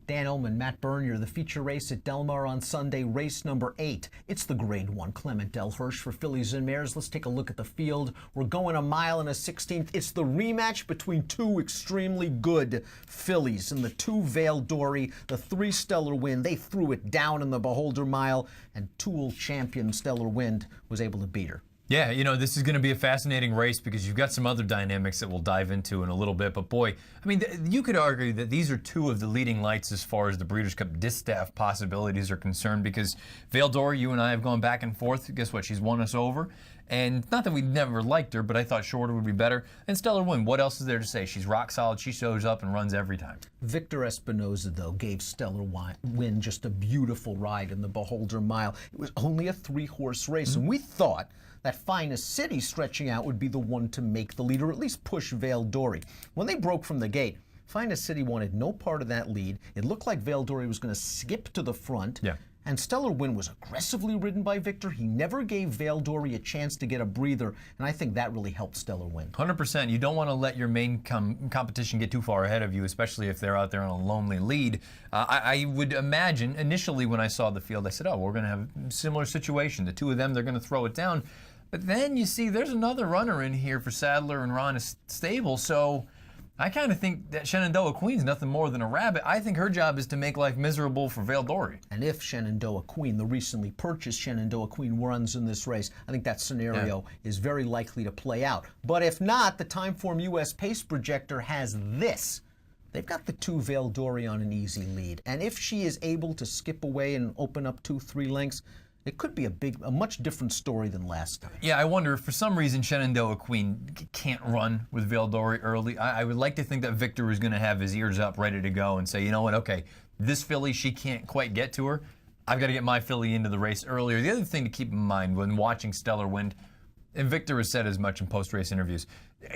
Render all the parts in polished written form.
Dan Illman, Matt Bernier, the feature race at Del Mar on Sunday, race number 8. It's the Grade 1 Clement Hirsch for fillies and mares. Let's take a look at the field. We're going 1 mile and a 16th. It's the rematch between two extremely good fillies. And the 2 Vale Dory, the 3 Stellar Wind, they threw it down in the Beholder Mile, and Tool champion Stellar Wind was able to beat her. Yeah, you know, this is going to be a fascinating race because you've got some other dynamics that we'll dive into in a little bit. But boy, I mean, you could argue that these are 2 of the leading lights as far as the Breeders' Cup distaff possibilities are concerned, because Vale Dory, you and I have gone back and forth. Guess what? She's won us over. And not that we never liked her, but I thought shorter would be better. And Stellar Wind, what else is there to say? She's rock solid. She shows up and runs every time. Victor Espinoza, though, gave Stellar Wind just a beautiful ride in the Beholder Mile. It was only a 3-horse race, and we thought that Finest City stretching out would be the one to make the lead, or at least push Vale Dory. When they broke from the gate, Finest City wanted no part of that lead. It looked like Vale Dory was going to skip to the front. Yeah. And Stellar Wind was aggressively ridden by Victor. He never gave Vale Dory a chance to get a breather, and I think that really helped Stellar Wind. 100%. You don't want to let your main competition get too far ahead of you, especially if they're out there on a lonely lead. I would imagine, initially when I saw the field, I said, oh, we're going to have a similar situation. The 2 of them, they're going to throw it down. But then you see there's another runner in here for Sadler and Ron Stable, so I kind of think that Shenandoah Queen's nothing more than a rabbit. I think her job is to make life miserable for Vale Dory. And if Shenandoah Queen, the recently purchased Shenandoah Queen, runs in this race, I think that scenario is very likely to play out. But if not, the Timeform US Pace Projector has this. They've got the 2 Vale Dory on an easy lead. And if she is able to skip away and open up 2-3 lengths, it could be a much different story than last time. Yeah, I wonder if for some reason Shenandoah Queen can't run with Vale Dory early. I would like to think that Victor is going to have his ears up, ready to go, and say, you know what, okay, this filly, she can't quite get to her. I've got to get my filly into the race earlier. The other thing to keep in mind when watching Stellar Wind, and Victor has said as much in post-race interviews,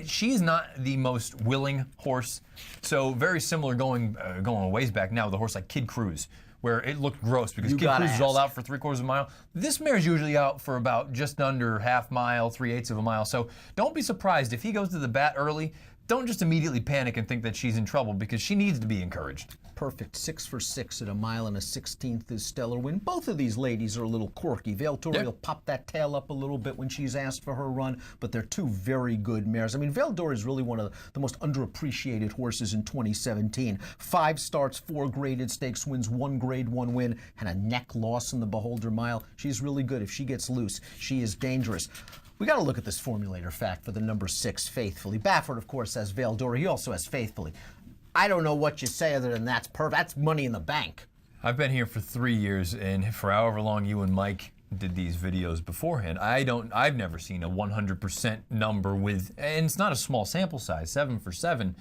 she is not the most willing horse. So very similar going a ways back now with a horse like Kid Cruz, where it looked gross because Kid Cruz is all out for 3/4 of a mile. This mare's usually out for about just under half mile, 3/8 of a mile. So don't be surprised if he goes to the bat early. Don't just immediately panic and think that she's in trouble, because she needs to be encouraged. Perfect 6 for 6 at 1 mile and a 16th is Stellar Wind. Both of these ladies are a little quirky. Vale Dory will pop that tail up a little bit when she's asked for her run, but they're 2 very good mares. I mean, Vale Dory is really one of the most underappreciated horses in 2017. 5 starts, 4 graded stakes wins, 1 Grade 1 win, and a neck loss in the Beholder Mile. She's really good. If she gets loose, she is dangerous. We got to look at this formulator fact for the number 6, Faithfully. Baffert, of course, has Vale Dory. He also has Faithfully. I don't know what you say other than that's perfect. That's money in the bank. I've been here for 3 years, and for however long you and Mike did these videos beforehand, I've never seen a 100% number with, and it's not a small sample size, 7 for 7.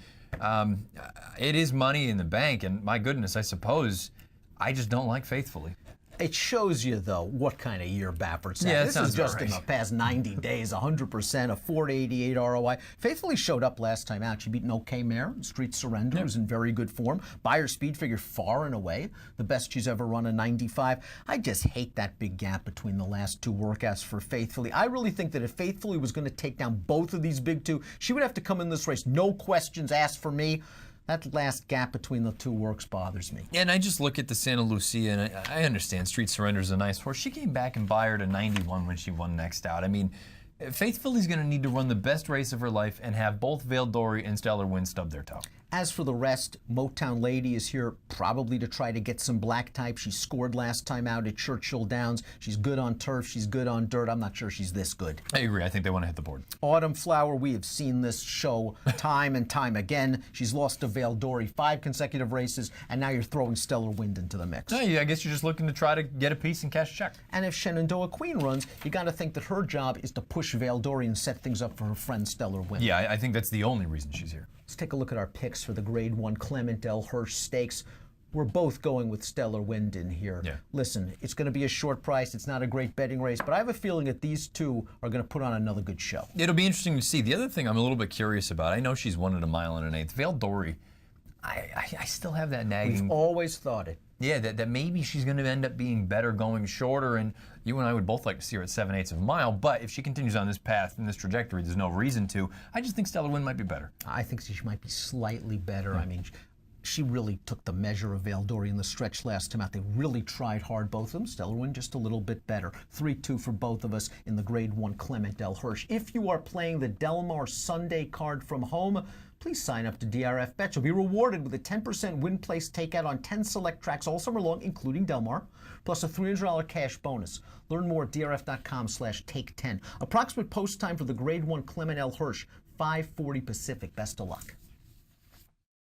It is money in the bank, and my goodness, I suppose I just don't like Faithfully. It shows you, though, what kind of year Baffert's had. Yeah, this is just in the past 90 days, 100%, a 4.88 ROI. Faithfully showed up last time out. She beat an okay mare. Street Surrender was in very good form. Buyer speed figure far and away the best she's ever run, a 95. I just hate that big gap between the last 2 workouts for Faithfully. I really think that if Faithfully was going to take down both of these big 2, she would have to come in this race, no questions asked for me. That last gap between the 2 works bothers me. And I just look at the Santa Lucia, and I understand Street Surrender is a nice horse. She came back and Buyer to 91 when she won next out. I mean, Faithfully's going to need to run the best race of her life and have both Vale Dory and Stellar Wind stub their toe. As for the rest, Motown Lady is here probably to try to get some black type. She scored last time out at Churchill Downs. She's good on turf. She's good on dirt. I'm not sure she's this good. I agree. I think they want to hit the board. Autumn Flower, we have seen this show time and time again. She's lost to Vale Dory 5 consecutive races, and now you're throwing Stellar Wind into the mix. No, I guess you're just looking to try to get a piece and cash a check. And if Shenandoah Queen runs, you got to think that her job is to push Vale Dory and set things up for her friend Stellar Wind. Yeah, I think that's the only reason she's here. Let's take a look at our picks for the Grade 1 Clement Hirsch Stakes. We're both going with Stellar Wind in here. Yeah. Listen, it's going to be a short price. It's not a great betting race, but I have a feeling that these 2 are going to put on another good show. It'll be interesting to see. The other thing I'm a little bit curious about, I know she's won at 1 mile and an 1/8. Vale Dory, I still have that nagging. We've always thought it. Yeah, that maybe she's going to end up being better going shorter, and you and I would both like to see her at 7/8 of a mile, but if she continues on this path and this trajectory, there's no reason to. I just think Stellar Wind might be better. I think she might be slightly better. I mean, she really took the measure of Veldori in the stretch last time out. They really tried hard, both of them. Stellar Win just a little bit better. 3-2 for both of us in the Grade 1 Clement Hirsch. If you are playing the Delmar Sunday card from home, please sign up to DRF Bet. You'll be rewarded with a 10% win place takeout on 10 select tracks all summer long, including Delmar, plus a $300 cash bonus. Learn more at drf.com/take10. Approximate post time for the Grade 1 Clement Hirsch, 5:40 Pacific. Best of luck.